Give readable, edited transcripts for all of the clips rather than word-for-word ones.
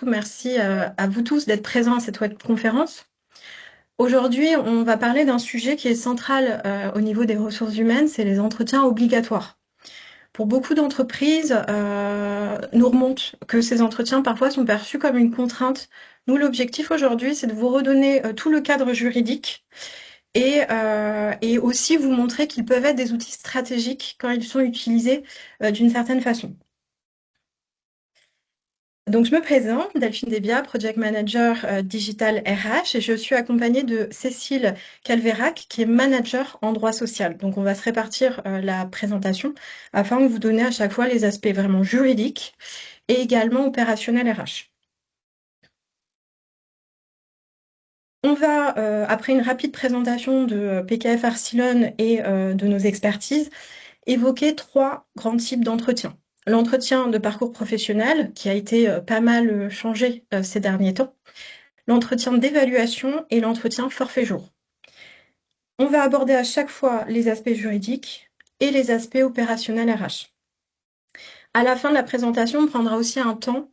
Merci à vous tous d'être présents à cette webconférence. Aujourd'hui, on va parler d'un sujet qui est central au niveau des ressources humaines, c'est les entretiens obligatoires. Pour beaucoup d'entreprises, nous remonte que ces entretiens parfois sont perçus comme une contrainte. Nous, l'objectif aujourd'hui, c'est de vous redonner tout le cadre juridique et aussi vous montrer qu'ils peuvent être des outils stratégiques quand ils sont utilisés d'une certaine façon. Donc, je me présente, Delphine Desbiat, Project Manager Digital RH, et je suis accompagnée de Cécile Calvérac, qui est Manager en droit social. Donc, on va se répartir la présentation afin de vous donner à chaque fois les aspects vraiment juridiques et également opérationnels RH. On va, après une rapide présentation de PKF Arcilon et de nos expertises, évoquer trois grands types d'entretiens. L'entretien de parcours professionnel, qui a été pas mal changé ces derniers temps, l'entretien d'évaluation et l'entretien forfait jour. On va aborder à chaque fois les aspects juridiques et les aspects opérationnels RH. À la fin de la présentation, on prendra aussi un temps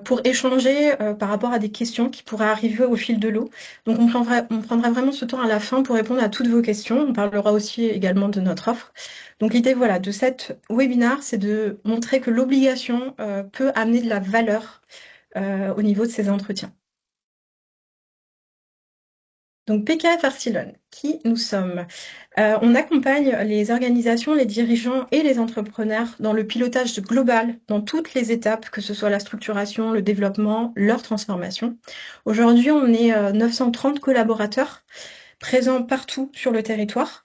pour échanger par rapport à des questions qui pourraient arriver au fil de l'eau. Donc on prendra vraiment ce temps à la fin pour répondre à toutes vos questions. On parlera aussi également de notre offre. Donc l'idée voilà, de cet webinaire, c'est de montrer que l'obligation peut amener de la valeur au niveau de ces entretiens. Donc PKF Arcilon, qui nous sommes? On accompagne les organisations, les dirigeants et les entrepreneurs dans le pilotage global, dans toutes les étapes, que ce soit la structuration, le développement, leur transformation. Aujourd'hui, on est 930 collaborateurs présents partout sur le territoire.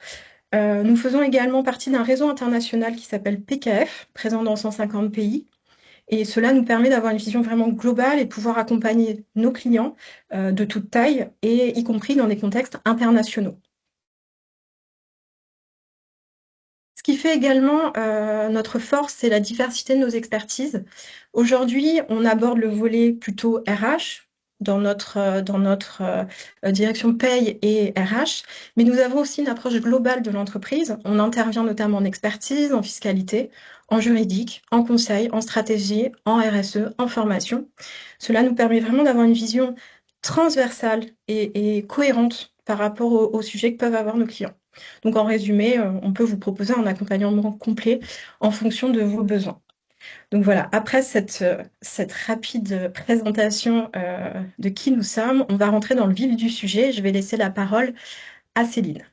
Nous faisons également partie d'un réseau international qui s'appelle PKF, présent dans 150 pays. Et cela nous permet d'avoir une vision vraiment globale et de pouvoir accompagner nos clients de toute taille, et y compris dans des contextes internationaux. Ce qui fait également notre force, c'est la diversité de nos expertises. Aujourd'hui, on aborde le volet plutôt RH dans notre direction paye et RH, mais nous avons aussi une approche globale de l'entreprise. On intervient notamment en expertise, en fiscalité, en juridique, en conseil, en stratégie, en RSE, en formation. Cela nous permet vraiment d'avoir une vision transversale et cohérente par rapport aux sujets que peuvent avoir nos clients. Donc en résumé, on peut vous proposer un accompagnement complet en fonction de vos besoins. Donc voilà, après cette rapide présentation de qui nous sommes, on va rentrer dans le vif du sujet. Je vais laisser la parole à Céline.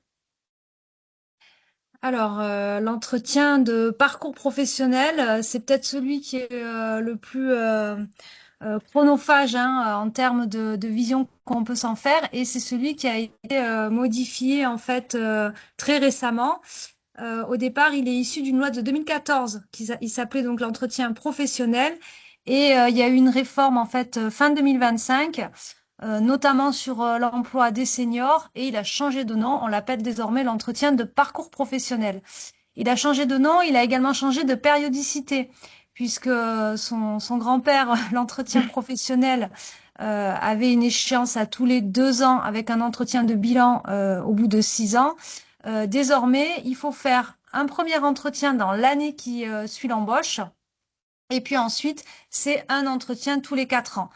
Alors, l'entretien de parcours professionnel, c'est peut-être celui qui est le plus chronophage hein, en termes de vision qu'on peut s'en faire, et c'est celui qui a été modifié en fait très récemment. Au départ, il est issu d'une loi de 2014 il s'appelait donc l'entretien professionnel, et il y a eu une réforme en fait fin 2025. Notamment sur l'emploi des seniors, et il a changé de nom. On l'appelle désormais l'entretien de parcours professionnel. Il a changé de nom, il a également changé de périodicité, puisque son grand-père, l'entretien professionnel, avait une échéance à tous les 2 ans avec un entretien de bilan au bout de 6 ans. Désormais, il faut faire un premier entretien dans l'année qui suit l'embauche, et puis ensuite, c'est un entretien tous les 4 ans.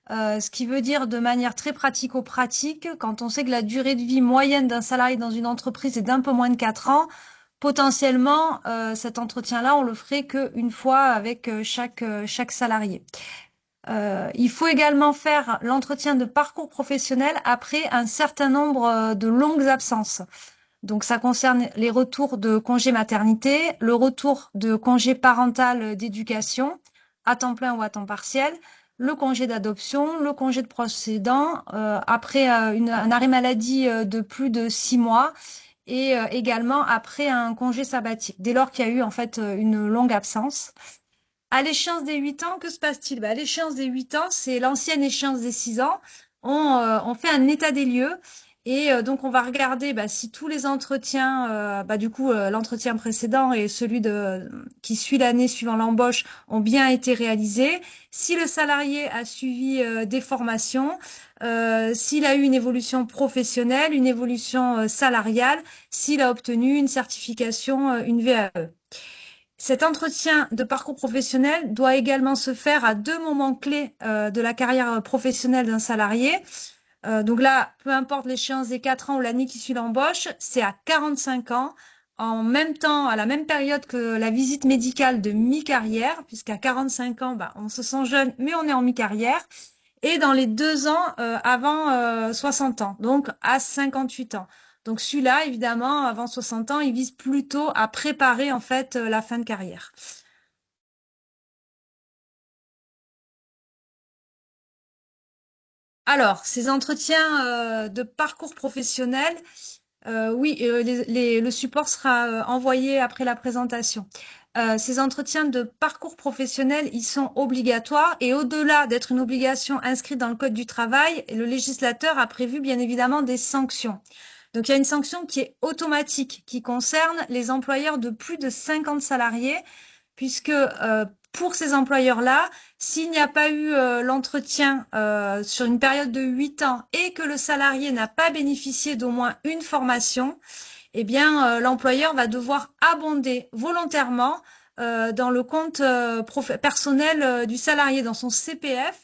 Ce qui veut dire de manière très pratico-pratique, quand on sait que la durée de vie moyenne d'un salarié dans une entreprise est d'un peu moins de 4 ans, potentiellement, cet entretien-là, on le ferait qu'une fois avec chaque salarié. Il faut également faire l'entretien de parcours professionnel après un certain nombre de longues absences. Donc, ça concerne les retours de congé maternité, le retour de congé parental d'éducation, à temps plein ou à temps partiel, le congé d'adoption, le congé de proche aidant, après un arrêt maladie de plus de 6 mois, et également après un congé sabbatique, dès lors qu'il y a eu en fait une longue absence. À l'échéance des 8 ans, que se passe-t-il? À l'échéance des 8 ans, c'est l'ancienne échéance des 6 ans. On fait un état des lieux, et donc on va regarder si tous les entretiens, l'entretien précédent et celui qui suit l'année suivant l'embauche ont bien été réalisés, si le salarié a suivi des formations, s'il a eu une évolution professionnelle, une évolution salariale, s'il a obtenu une certification, une VAE. Cet entretien de parcours professionnel doit également se faire à deux moments clés de la carrière professionnelle d'un salarié. Donc là, peu importe l'échéance des 4 ans ou l'année qui suit l'embauche, c'est à 45 ans, en même temps, à la même période que la visite médicale de mi-carrière, puisqu'à 45 ans, bah, on se sent jeune, mais on est en mi-carrière, et dans les 2 ans avant 60 ans, donc à 58 ans. Donc celui-là, évidemment, avant 60 ans, il vise plutôt à préparer en fait la fin de carrière. Alors, ces entretiens de parcours professionnel, oui, le support sera envoyé après la présentation. Ces entretiens de parcours professionnel, ils sont obligatoires et au-delà d'être une obligation inscrite dans le Code du travail, le législateur a prévu bien évidemment des sanctions. Donc il y a une sanction qui est automatique, qui concerne les employeurs de plus de 50 salariés puisque pour ces employeurs-là, s'il n'y a pas eu l'entretien sur une période de 8 ans et que le salarié n'a pas bénéficié d'au moins une formation, eh bien, l'employeur va devoir abonder volontairement dans le compte personnel du salarié, dans son CPF,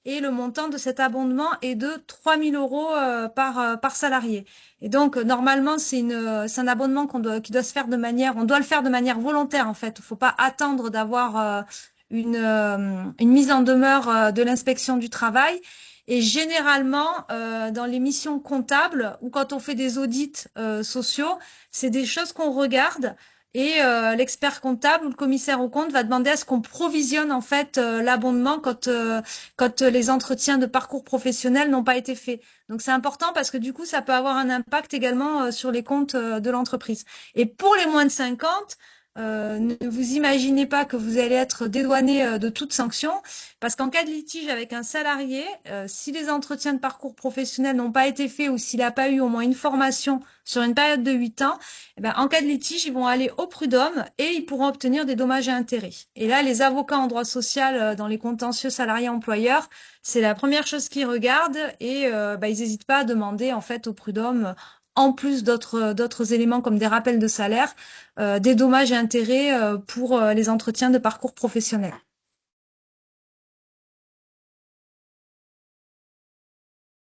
et le montant de cet abondement est de 3 000 euros par salarié. Et donc, normalement, c'est un abonnement qui doit se faire on doit le faire de manière volontaire, en fait. Il ne faut pas attendre d'avoir une mise en demeure de l'inspection du travail. Et généralement, dans les missions comptables ou quand on fait des audits sociaux, c'est des choses qu'on regarde et l'expert comptable ou le commissaire aux comptes va demander à ce qu'on provisionne en fait l'abondement quand les entretiens de parcours professionnel n'ont pas été faits. Donc c'est important parce que du coup, ça peut avoir un impact également sur les comptes de l'entreprise. Et pour les moins de 50, ne vous imaginez pas que vous allez être dédouané de toute sanction, parce qu'en cas de litige avec un salarié, si les entretiens de parcours professionnel n'ont pas été faits ou s'il n'a pas eu au moins une formation sur une période de 8 ans, eh ben, en cas de litige, ils vont aller au prud'homme et ils pourront obtenir des dommages et intérêts. Et là, les avocats en droit social dans les contentieux salariés-employeurs, c'est la première chose qu'ils regardent et bah, ils n'hésitent pas à demander en fait au prud'homme, en plus d'autres éléments comme des rappels de salaire, des dommages et intérêts pour les entretiens de parcours professionnel.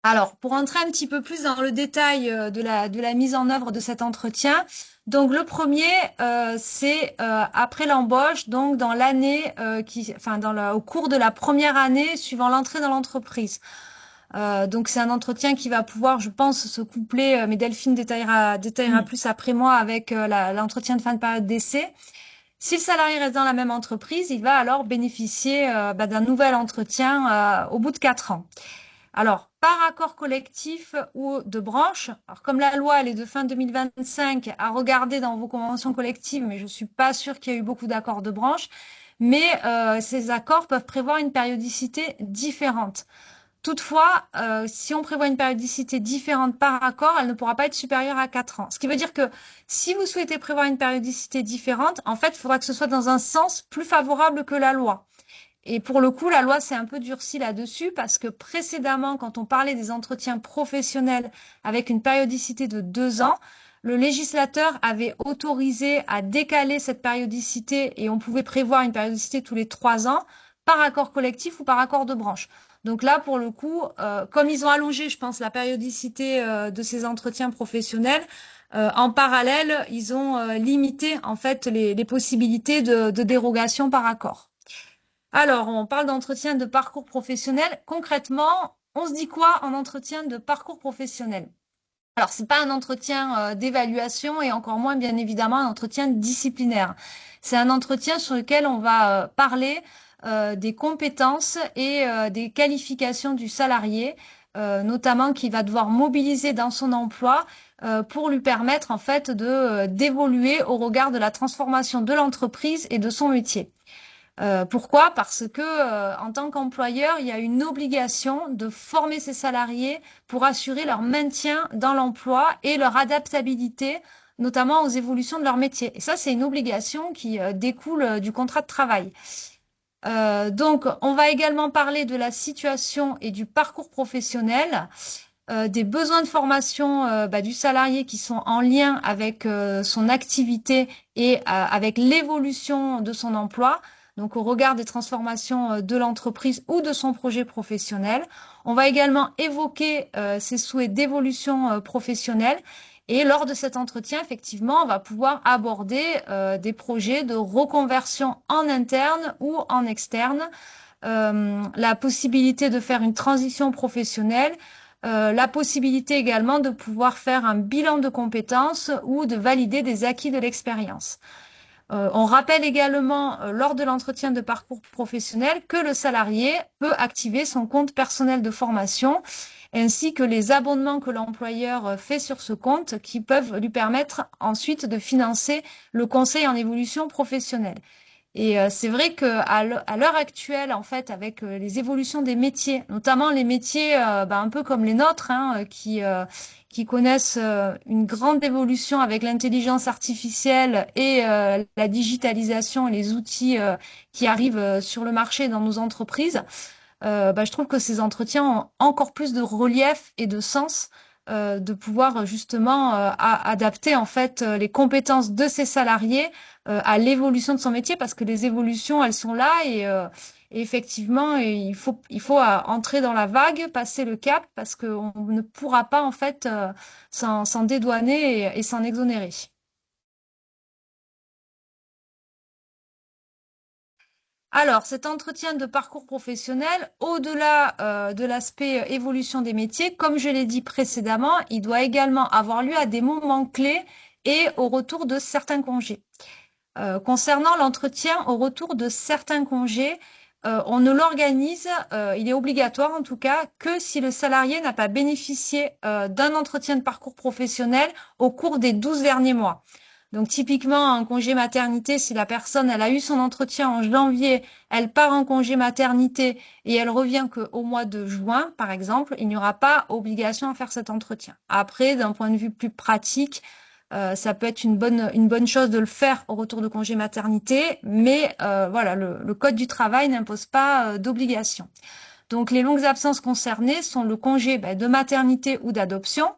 Alors, pour entrer un petit peu plus dans le détail de la mise en œuvre de cet entretien, donc le premier, c'est après l'embauche, donc dans l'année enfin au cours de la première année suivant l'entrée dans l'entreprise. Donc c'est un entretien qui va pouvoir, je pense, se coupler, mais Delphine détaillera Mm. plus après moi avec l'entretien de fin de période d'essai. Si le salarié reste dans la même entreprise, il va alors bénéficier bah, d'un nouvel entretien au bout de 4 ans. Alors, par accord collectif ou de branche, alors comme la loi elle est de fin 2025, à regarder dans vos conventions collectives, mais je suis pas sûre qu'il y ait eu beaucoup d'accords de branche, mais ces accords peuvent prévoir une périodicité différente. Toutefois, si on prévoit une périodicité différente par accord, elle ne pourra pas être supérieure à 4 ans. Ce qui veut dire que si vous souhaitez prévoir une périodicité différente, en fait, il faudra que ce soit dans un sens plus favorable que la loi. Et pour le coup, la loi s'est un peu durcie là-dessus parce que précédemment, quand on parlait des entretiens professionnels avec une périodicité de 2 ans, le législateur avait autorisé à décaler cette périodicité et on pouvait prévoir une périodicité tous les 3 ans par accord collectif ou par accord de branche. Donc là, pour le coup, comme ils ont allongé, je pense, la périodicité de ces entretiens professionnels, en parallèle, ils ont limité en fait les possibilités de dérogation par accord. Alors, on parle d'entretien de parcours professionnel. Concrètement, on se dit quoi en entretien de parcours professionnel? Alors, c'est pas un entretien d'évaluation et encore moins, bien évidemment, un entretien disciplinaire. C'est un entretien sur lequel on va parler des compétences et des qualifications du salarié, notamment qui va devoir mobiliser dans son emploi pour lui permettre en fait de d'évoluer au regard de la transformation de l'entreprise et de son métier. Pourquoi? Parce que en tant qu'employeur, il y a une obligation de former ses salariés pour assurer leur maintien dans l'emploi et leur adaptabilité, notamment aux évolutions de leur métier. Et ça, c'est une obligation qui découle du contrat de travail. Donc, on va également parler de la situation et du parcours professionnel. des besoins de formation du salarié qui sont en lien avec son activité et avec l'évolution de son emploi, donc au regard des transformations de l'entreprise ou de son projet professionnel. On va également évoquer ses souhaits d'évolution professionnelle. Et lors de cet entretien, effectivement, on va pouvoir aborder des projets de reconversion en interne ou en externe, la possibilité de faire une transition professionnelle, la possibilité également de pouvoir faire un bilan de compétences ou de valider des acquis de l'expérience. On rappelle également lors de l'entretien de parcours professionnel que le salarié peut activer son compte personnel de formation ainsi que les abonnements que l'employeur fait sur ce compte qui peuvent lui permettre ensuite de financer le conseil en évolution professionnelle. Et c'est vrai que à l'heure actuelle, en fait, avec les évolutions des métiers, notamment les métiers un peu comme les nôtres, hein, qui connaissent une grande évolution avec l'intelligence artificielle et la digitalisation et les outils qui arrivent sur le marché dans nos entreprises, je trouve que ces entretiens ont encore plus de relief et de sens de pouvoir justement adapter en fait les compétences de ces salariés à l'évolution de son métier parce que les évolutions elles sont là et effectivement il faut entrer dans la vague, passer le cap parce qu'on ne pourra pas en fait s'en dédouaner et s'en exonérer. Alors, cet entretien de parcours professionnel, au-delà de l'aspect évolution des métiers, comme je l'ai dit précédemment, il doit également avoir lieu à des moments clés et au retour de certains congés. Concernant l'entretien au retour de certains congés, on ne l'organise, il est obligatoire en tout cas, que si le salarié n'a pas bénéficié d'un entretien de parcours professionnel au cours des 12 derniers mois. Donc typiquement, un congé maternité, si la personne elle a eu son entretien en janvier, elle part en congé maternité et elle revient qu'au mois de juin, par exemple, il n'y aura pas obligation à faire cet entretien. Après, d'un point de vue plus pratique, ça peut être une bonne chose de le faire au retour de congé maternité, mais voilà, le Code du travail n'impose pas d'obligation. Donc les longues absences concernées sont le congé de maternité ou d'adoption,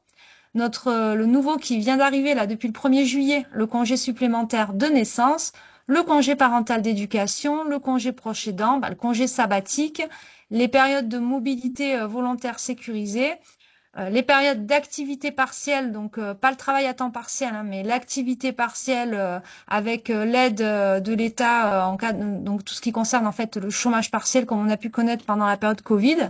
le nouveau qui vient d'arriver là depuis le 1er juillet, le congé supplémentaire de naissance, le congé parental d'éducation, le congé proche aidant, le congé sabbatique, les périodes de mobilité volontaire sécurisée, les périodes d'activité partielle, donc pas le travail à temps partiel, hein, mais l'activité partielle avec l'aide de l'État en cas donc tout ce qui concerne en fait le chômage partiel comme on a pu connaître pendant la période Covid.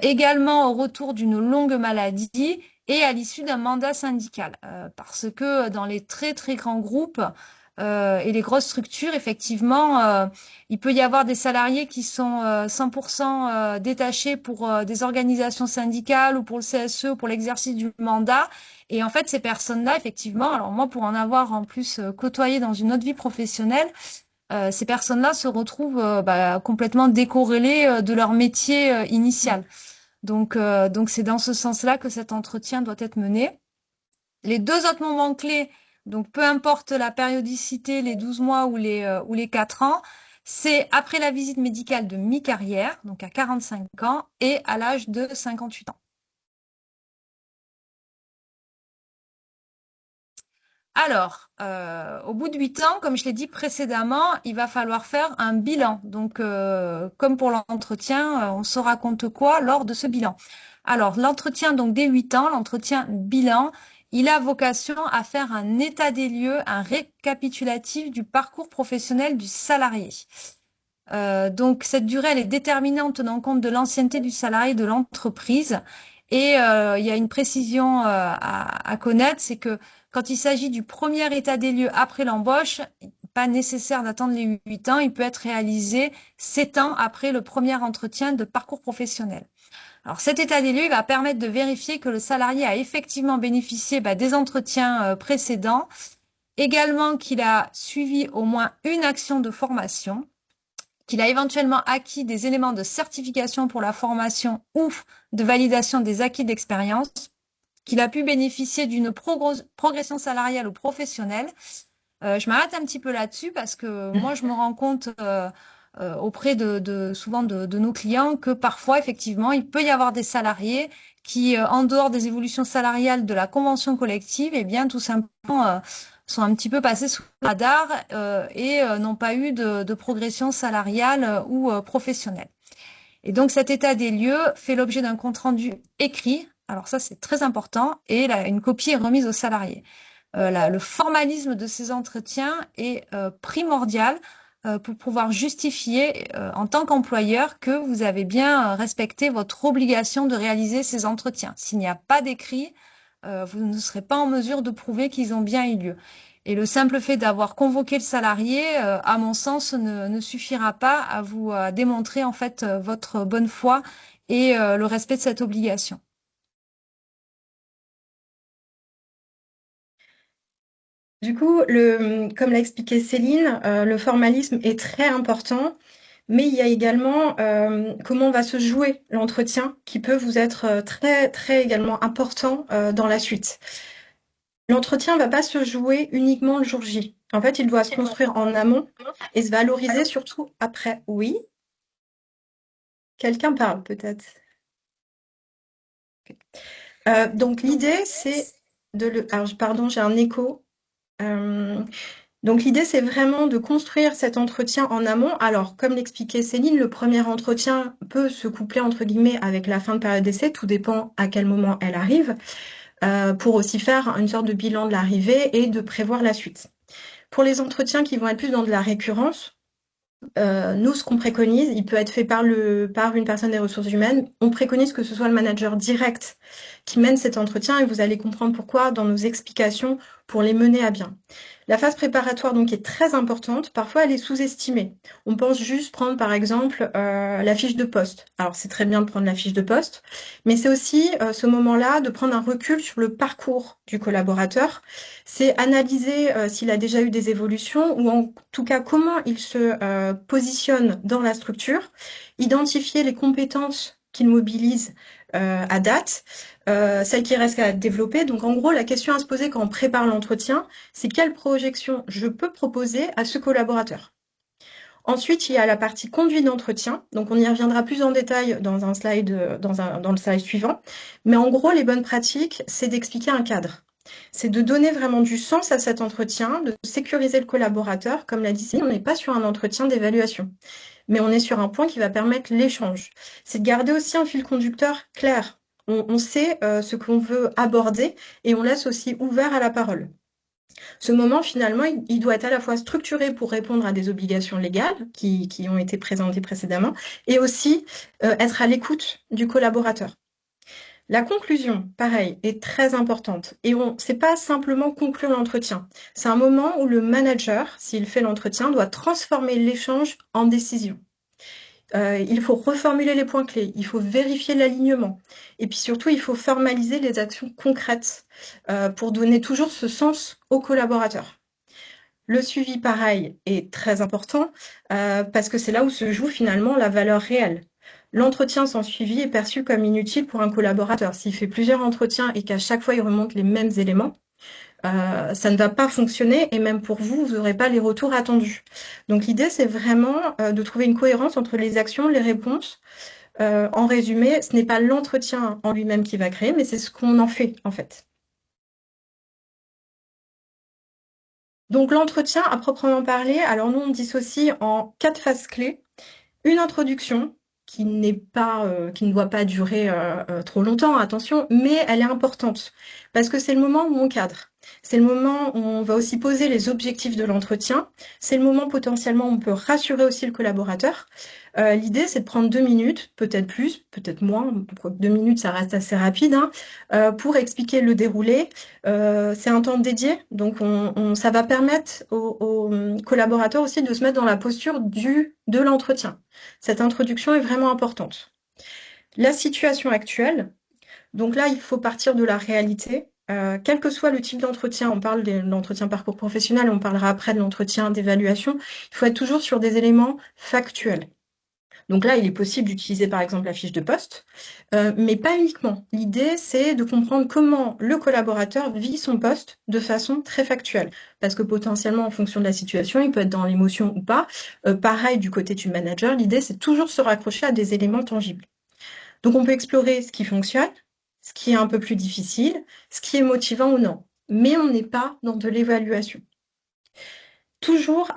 Également au retour d'une longue maladie et à l'issue d'un mandat syndical. Parce que dans les très très grands groupes et les grosses structures, effectivement, il peut y avoir des salariés qui sont 100% détachés pour des organisations syndicales ou pour le CSE ou pour l'exercice du mandat. Et en fait, ces personnes-là, effectivement, alors moi, pour en avoir en plus côtoyé dans une autre vie professionnelle, ces personnes-là se retrouvent complètement décorrélées de leur métier initial. Donc c'est dans ce sens-là que cet entretien doit être mené. Les deux autres moments clés, donc peu importe la périodicité, les 12 mois ou les 4 ans, c'est après la visite médicale de mi-carrière, donc à 45 ans, et à l'âge de 58 ans. Alors, au bout de 8 ans, comme je l'ai dit précédemment, il va falloir faire un bilan. Donc, comme pour l'entretien, on se raconte quoi lors de ce bilan? Alors, l'entretien donc des 8 ans, l'entretien bilan, il a vocation à faire un état des lieux, un récapitulatif du parcours professionnel du salarié. Donc, cette durée, elle est déterminée en tenant compte de l'ancienneté du salarié de l'entreprise. Et il y a une précision à connaître, c'est que quand il s'agit du premier état des lieux après l'embauche, pas nécessaire d'attendre les 8 ans, il peut être réalisé 7 ans après le premier entretien de parcours professionnel. Alors cet état des lieux il va permettre de vérifier que le salarié a effectivement bénéficié des entretiens précédents, également qu'il a suivi au moins une action de formation, qu'il a éventuellement acquis des éléments de certification pour la formation ou de validation des acquis d'expérience, qu'il a pu bénéficier d'une progression salariale ou professionnelle. Je m'arrête un petit peu là-dessus parce que moi, je me rends compte auprès souvent de nos clients que parfois, effectivement, il peut y avoir des salariés qui, en dehors des évolutions salariales de la convention collective, eh bien, tout simplement, sont un petit peu passés sous le radar et n'ont pas eu de progression salariale ou professionnelle. Et donc cet état des lieux fait l'objet d'un compte-rendu écrit. Alors ça, c'est très important. Et là, une copie est remise aux salariés. Le formalisme de ces entretiens est primordial pour pouvoir justifier en tant qu'employeur que vous avez bien respecté votre obligation de réaliser ces entretiens. S'il n'y a pas d'écrit, vous ne serez pas en mesure de prouver qu'ils ont bien eu lieu. Et le simple fait d'avoir convoqué le salarié, à mon sens, ne suffira pas à vous démontrer en fait votre bonne foi et le respect de cette obligation. Du coup, comme l'a expliqué Céline, le formalisme est très important, mais il y a également comment va se jouer l'entretien qui peut vous être très, très également important dans la suite. L'entretien ne va pas se jouer uniquement le jour J. En fait, il doit se construire en amont et se valoriser surtout après. Oui, quelqu'un parle peut-être. Donc l'idée, c'est de le... Alors, pardon, j'ai un écho. Euh, Donc l'idée, c'est vraiment de construire cet entretien en amont. Alors, comme l'expliquait Céline, le premier entretien peut se coupler, entre guillemets, avec la fin de période d'essai. Tout dépend à quel moment elle arrive, pour aussi faire une sorte de bilan de l'arrivée et de prévoir la suite. Pour les entretiens qui vont être plus dans de la récurrence, nous, ce qu'on préconise, il peut être fait par une personne des ressources humaines. On préconise que ce soit le manager direct qui mène cet entretien et vous allez comprendre pourquoi dans nos explications pour les mener à bien. La phase préparatoire donc est très importante. Parfois, elle est sous-estimée. On pense juste prendre par exemple la fiche de poste. Alors c'est très bien de prendre la fiche de poste, mais c'est aussi ce moment-là de prendre un recul sur le parcours du collaborateur. C'est analyser s'il a déjà eu des évolutions ou en tout cas comment il se positionne dans la structure, identifier les compétences qu'il mobilise à date, celles qui restent à développer. Donc en gros, la question à se poser quand on prépare l'entretien, c'est quelle projection je peux proposer à ce collaborateur. Ensuite, il y a la partie conduite d'entretien. Donc, on y reviendra plus en détail dans un slide, dans le slide suivant. Mais en gros, les bonnes pratiques, c'est d'expliquer un cadre. C'est de donner vraiment du sens à cet entretien, de sécuriser le collaborateur. Comme l'a dit Céline, on n'est pas sur un entretien d'évaluation, mais on est sur un point qui va permettre l'échange. C'est de garder aussi un fil conducteur clair. On sait ce qu'on veut aborder et on laisse aussi ouvert à la parole. Ce moment, finalement, il doit être à la fois structuré pour répondre à des obligations légales qui ont été présentées précédemment et aussi être à l'écoute du collaborateur. La conclusion, pareil, est très importante. Et c'est pas simplement conclure l'entretien. C'est un moment où le manager, s'il fait l'entretien, doit transformer l'échange en décision. Il faut reformuler les points clés, il faut vérifier l'alignement. Et puis surtout, il faut formaliser les actions concrètes pour donner toujours ce sens aux collaborateurs. Le suivi, pareil, est très important parce que c'est là où se joue finalement la valeur réelle. L'entretien sans suivi est perçu comme inutile pour un collaborateur. S'il fait plusieurs entretiens et qu'à chaque fois il remonte les mêmes éléments, ça ne va pas fonctionner et même pour vous, vous n'aurez pas les retours attendus. Donc l'idée, c'est vraiment de trouver une cohérence entre les actions, les réponses. En résumé, ce n'est pas l'entretien en lui-même qui va créer, mais c'est ce qu'on en fait en fait. Donc l'entretien à proprement parler, alors nous on dissocie en 4 phases clés. Une introduction qui n'est pas, qui ne doit pas durer trop longtemps, attention, mais elle est importante parce que c'est le moment où on cadre. C'est le moment où on va aussi poser les objectifs de l'entretien. C'est le moment potentiellement où on peut rassurer aussi le collaborateur. L'idée, c'est de prendre 2 minutes, peut-être plus, peut-être moins, 2 minutes, ça reste assez rapide, hein, pour expliquer le déroulé. C'est un temps dédié, donc ça va permettre aux collaborateurs aussi de se mettre dans la posture de l'entretien. Cette introduction est vraiment importante. La situation actuelle, donc là, il faut partir de la réalité. Quel que soit le type d'entretien, on parle de l'entretien parcours professionnel, on parlera après de l'entretien d'évaluation, il faut être toujours sur des éléments factuels. Donc là, il est possible d'utiliser par exemple la fiche de poste, mais pas uniquement. L'idée, c'est de comprendre comment le collaborateur vit son poste de façon très factuelle, parce que potentiellement, en fonction de la situation, il peut être dans l'émotion ou pas. Pareil du côté du manager, l'idée, c'est toujours se raccrocher à des éléments tangibles. Donc on peut explorer ce qui fonctionne, ce qui est un peu plus difficile, ce qui est motivant ou non. Mais on n'est pas dans de l'évaluation. Toujours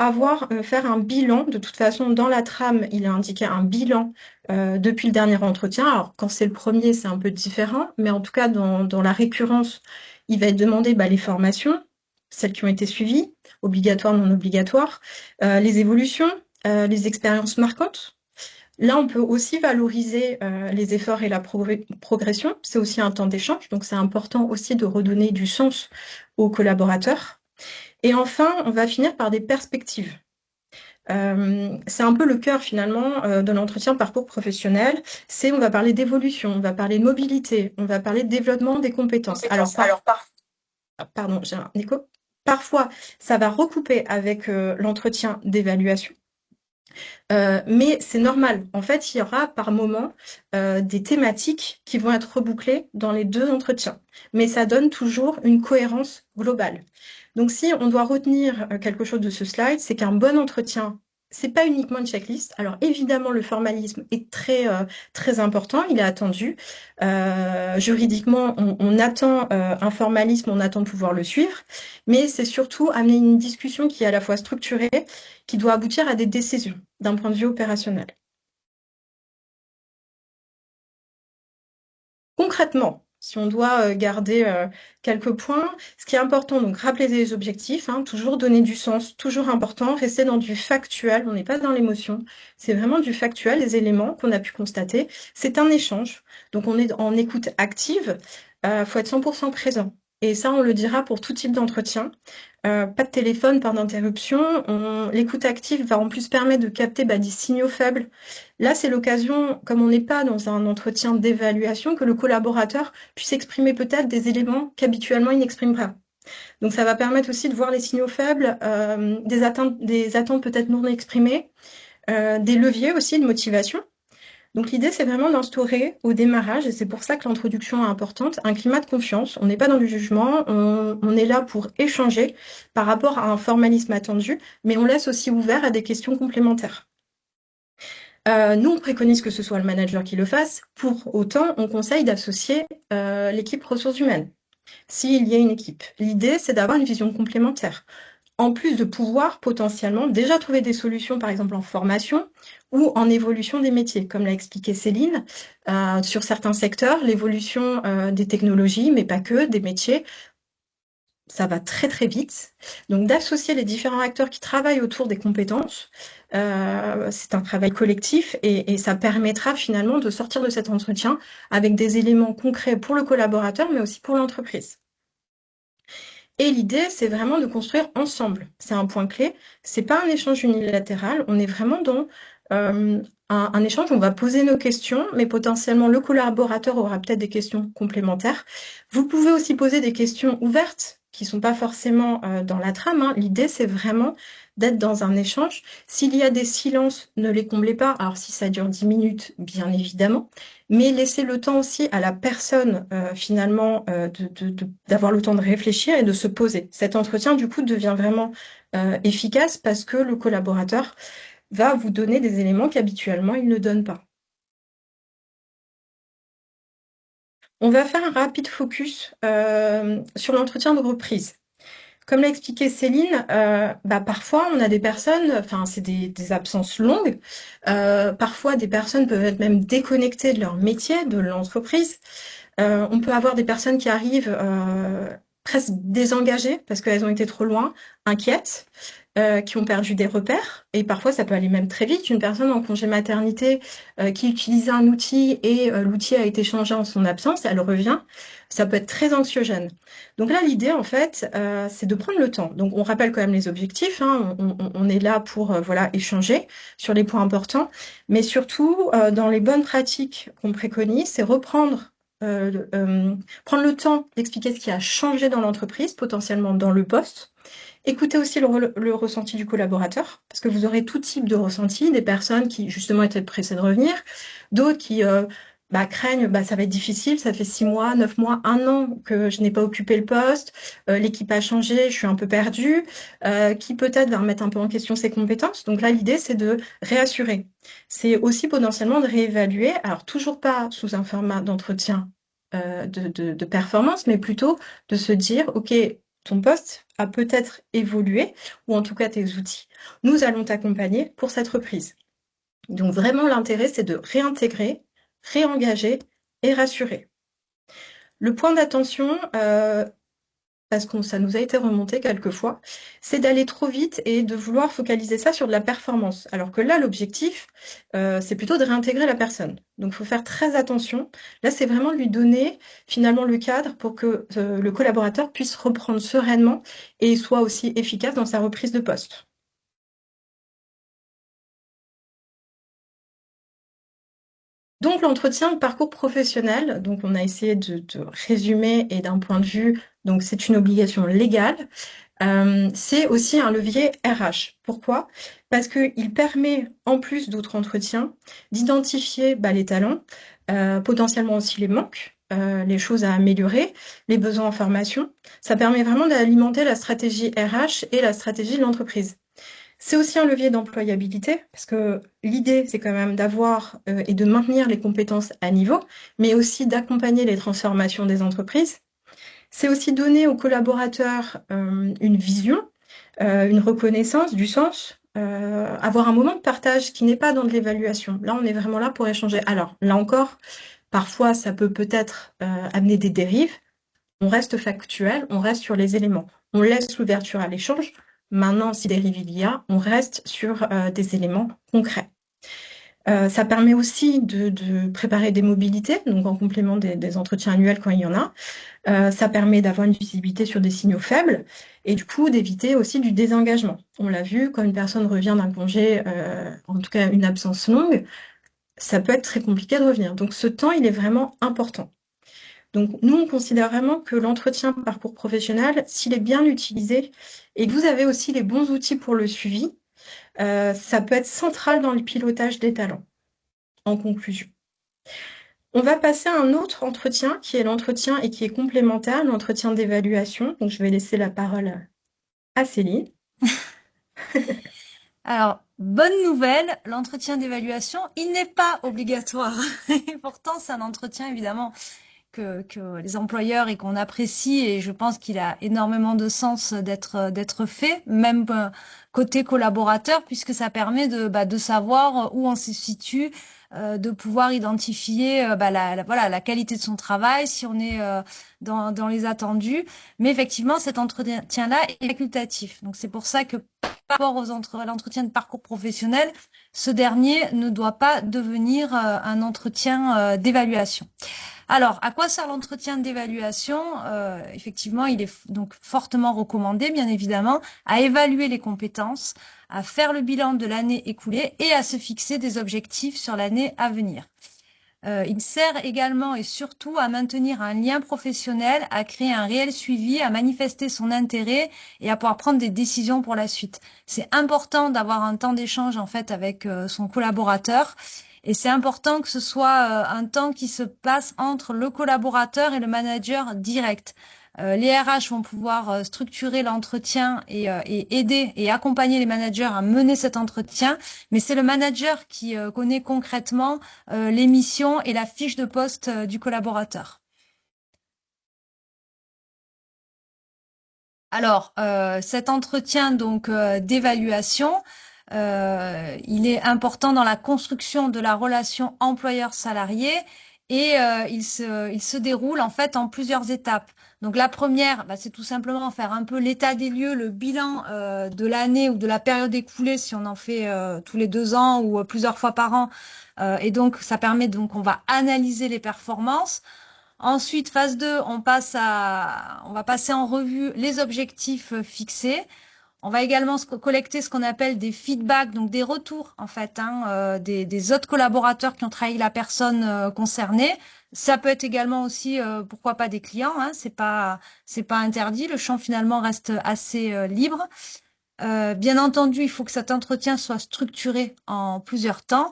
faire un bilan. De toute façon, dans la trame, il est indiqué un bilan depuis le dernier entretien. Alors, quand c'est le premier, c'est un peu différent, mais en tout cas, dans la récurrence, il va être demandé les formations, celles qui ont été suivies, obligatoires, non obligatoires, les évolutions, les expériences marquantes. Là, on peut aussi valoriser les efforts et la progression. C'est aussi un temps d'échange, donc c'est important aussi de redonner du sens aux collaborateurs. Et enfin, on va finir par des perspectives. C'est un peu le cœur finalement de l'entretien parcours professionnel. On va parler d'évolution, on va parler de mobilité, on va parler de développement des compétences. Pardon, j'ai un écho. Parfois, ça va recouper avec l'entretien d'évaluation. Mais c'est normal. En fait, il y aura par moment des thématiques qui vont être rebouclées dans les deux entretiens. Mais ça donne toujours une cohérence globale. Donc, si on doit retenir quelque chose de ce slide, c'est qu'un bon entretien, c'est pas uniquement une checklist. Alors, évidemment, le formalisme est très important, il est attendu. Juridiquement, on attend un formalisme, on attend de pouvoir le suivre. Mais c'est surtout amener une discussion qui est à la fois structurée, qui doit aboutir à des décisions d'un point de vue opérationnel. Concrètement, si on doit garder quelques points, ce qui est important, donc rappeler les objectifs, hein, toujours donner du sens, toujours important, rester dans du factuel, on n'est pas dans l'émotion, c'est vraiment du factuel, les éléments qu'on a pu constater. C'est un échange, donc on est en écoute active, faut être 100% présent. Et ça, on le dira pour tout type d'entretien. Pas de téléphone, pas d'interruption. L'écoute active va en plus permettre de capter des signaux faibles. Là, c'est l'occasion, comme on n'est pas dans un entretien d'évaluation, que le collaborateur puisse exprimer peut-être des éléments qu'habituellement il n'exprime pas. Donc ça va permettre aussi de voir les signaux faibles, des attentes peut-être non exprimées, des leviers aussi de motivation. Donc l'idée, c'est vraiment d'instaurer au démarrage, et c'est pour ça que l'introduction est importante, un climat de confiance. On n'est pas dans du jugement, on est là pour échanger par rapport à un formalisme attendu, mais on laisse aussi ouvert à des questions complémentaires. Nous, on préconise que ce soit le manager qui le fasse. Pour autant, on conseille d'associer l'équipe ressources humaines, s'il y a une équipe. L'idée, c'est d'avoir une vision complémentaire en plus de pouvoir potentiellement déjà trouver des solutions, par exemple en formation ou en évolution des métiers, comme l'a expliqué Céline, sur certains secteurs, l'évolution des technologies, mais pas que, des métiers, ça va très très vite. Donc d'associer les différents acteurs qui travaillent autour des compétences, c'est un travail collectif et ça permettra finalement de sortir de cet entretien avec des éléments concrets pour le collaborateur, mais aussi pour l'entreprise. Et l'idée, c'est vraiment de construire ensemble. C'est un point clé. C'est pas un échange unilatéral. On est vraiment dans un échange où on va poser nos questions, mais potentiellement le collaborateur aura peut-être des questions complémentaires. Vous pouvez aussi poser des questions ouvertes qui sont pas forcément dans la trame, hein. L'idée, c'est vraiment d'être dans un échange. S'il y a des silences, ne les comblez pas. Alors si ça dure 10 minutes, bien évidemment, mais laisser le temps aussi à la personne finalement d'avoir le temps de réfléchir et de se poser. Cet entretien, du coup, devient vraiment efficace parce que le collaborateur va vous donner des éléments qu'habituellement il ne donne pas. On va faire un rapide focus sur l'entretien de reprise. Comme l'a expliqué Céline, parfois on a des personnes, enfin c'est des absences longues, parfois des personnes peuvent être même déconnectées de leur métier, de l'entreprise. On peut avoir des personnes qui arrivent presque désengagées parce qu'elles ont été trop loin, inquiètes, qui ont perdu des repères. Et parfois, ça peut aller même très vite. Une personne en congé maternité qui utilisait un outil et l'outil a été changé en son absence, elle revient. Ça peut être très anxiogène. Donc là, l'idée, en fait, c'est de prendre le temps. Donc, on rappelle quand même les objectifs, hein. On est là pour échanger sur les points importants. Mais surtout, dans les bonnes pratiques qu'on préconise, c'est reprendre prendre le temps d'expliquer ce qui a changé dans l'entreprise, potentiellement dans le poste. Écoutez aussi le ressenti du collaborateur, parce que vous aurez tout type de ressenti, des personnes qui justement étaient pressées de revenir, d'autres qui craignent, ça va être difficile, ça fait 6 mois, 9 mois, 1 an que je n'ai pas occupé le poste, l'équipe a changé, je suis un peu perdue, qui peut-être va remettre un peu en question ses compétences. Donc là, l'idée, c'est de réassurer. C'est aussi potentiellement de réévaluer, alors toujours pas sous un format d'entretien de performance, mais plutôt de se dire, OK, ton poste a peut-être évolué, ou en tout cas tes outils. Nous allons t'accompagner pour cette reprise. Donc vraiment, l'intérêt, c'est de réintégrer, réengager et rassurer. Le point d'attention, parce que ça nous a été remonté quelquefois, c'est d'aller trop vite et de vouloir focaliser ça sur de la performance. Alors que là, l'objectif, c'est plutôt de réintégrer la personne. Donc, il faut faire très attention. Là, c'est vraiment de lui donner finalement le cadre pour que le collaborateur puisse reprendre sereinement et soit aussi efficace dans sa reprise de poste. Donc, l'entretien de parcours professionnel, donc on a essayé de résumer et d'un point de vue, donc c'est une obligation légale. C'est aussi un levier RH. Pourquoi? Parce qu'il permet, en plus d'autres entretiens, d'identifier les talents, potentiellement aussi les manques, les choses à améliorer, les besoins en formation. Ça permet vraiment d'alimenter la stratégie RH et la stratégie de l'entreprise. C'est aussi un levier d'employabilité, parce que l'idée, c'est quand même d'avoir et de maintenir les compétences à niveau, mais aussi d'accompagner les transformations des entreprises. C'est aussi donner aux collaborateurs une vision, une reconnaissance du sens, avoir un moment de partage qui n'est pas dans de l'évaluation. Là, on est vraiment là pour échanger. Alors, là encore, parfois, ça peut peut-être amener des dérives. On reste factuel, on reste sur les éléments. On laisse l'ouverture à l'échange. Maintenant, si dérive il y a, on reste sur des éléments concrets. Ça permet aussi de préparer des mobilités, donc en complément des entretiens annuels quand il y en a. Ça permet d'avoir une visibilité sur des signaux faibles et du coup d'éviter aussi du désengagement. On l'a vu, quand une personne revient d'un congé, en tout cas une absence longue, ça peut être très compliqué de revenir. Donc ce temps, il est vraiment important. Donc nous, on considère vraiment que l'entretien parcours professionnel, s'il est bien utilisé et que vous avez aussi les bons outils pour le suivi, ça peut être central dans le pilotage des talents, en conclusion. On va passer à un autre entretien qui est l'entretien et qui est complémentaire, l'entretien d'évaluation. Donc, je vais laisser la parole à Céline. Alors, bonne nouvelle, l'entretien d'évaluation, il n'est pas obligatoire. Et pourtant, c'est un entretien, évidemment, que les employeurs et qu'on apprécie, et je pense qu'il a énormément de sens d'être fait, même côté collaborateur, puisque ça permet de savoir où on se situe, de pouvoir identifier voilà, la qualité de son travail, si on est dans les attendus. Mais effectivement, cet entretien-là est facultatif. Donc c'est pour ça que par rapport à l'entretien de parcours professionnel, ce dernier ne doit pas devenir un entretien d'évaluation. Alors, à quoi sert l'entretien d'évaluation? Effectivement, il est donc fortement recommandé, bien évidemment, à évaluer les compétences, à faire le bilan de l'année écoulée et à se fixer des objectifs sur l'année à venir. Il sert également et surtout à maintenir un lien professionnel, à créer un réel suivi, à manifester son intérêt et à pouvoir prendre des décisions pour la suite. C'est important d'avoir un temps d'échange en fait avec son collaborateur. Et c'est important que ce soit un temps qui se passe entre le collaborateur et le manager direct. Les RH vont pouvoir structurer l'entretien et aider et accompagner les managers à mener cet entretien, mais c'est le manager qui connaît concrètement les missions et la fiche de poste du collaborateur. Alors, cet entretien donc d'évaluation, il est important dans la construction de la relation employeur-salarié et il se déroule en fait en plusieurs étapes. Donc la première, c'est tout simplement faire un peu l'état des lieux, le bilan de l'année ou de la période écoulée si on en fait tous les 2 ans ou plusieurs fois par an. Et donc ça permet donc on va analyser les performances. Ensuite, phase 2, on va passer en revue les objectifs fixés. On va également collecter ce qu'on appelle des feedbacks, donc des retours en fait, des autres collaborateurs qui ont trahi la personne concernée. Ça peut être également aussi, pourquoi pas des clients, hein, c'est pas interdit. Le champ finalement reste assez libre. Bien entendu, il faut que cet entretien soit structuré en plusieurs temps.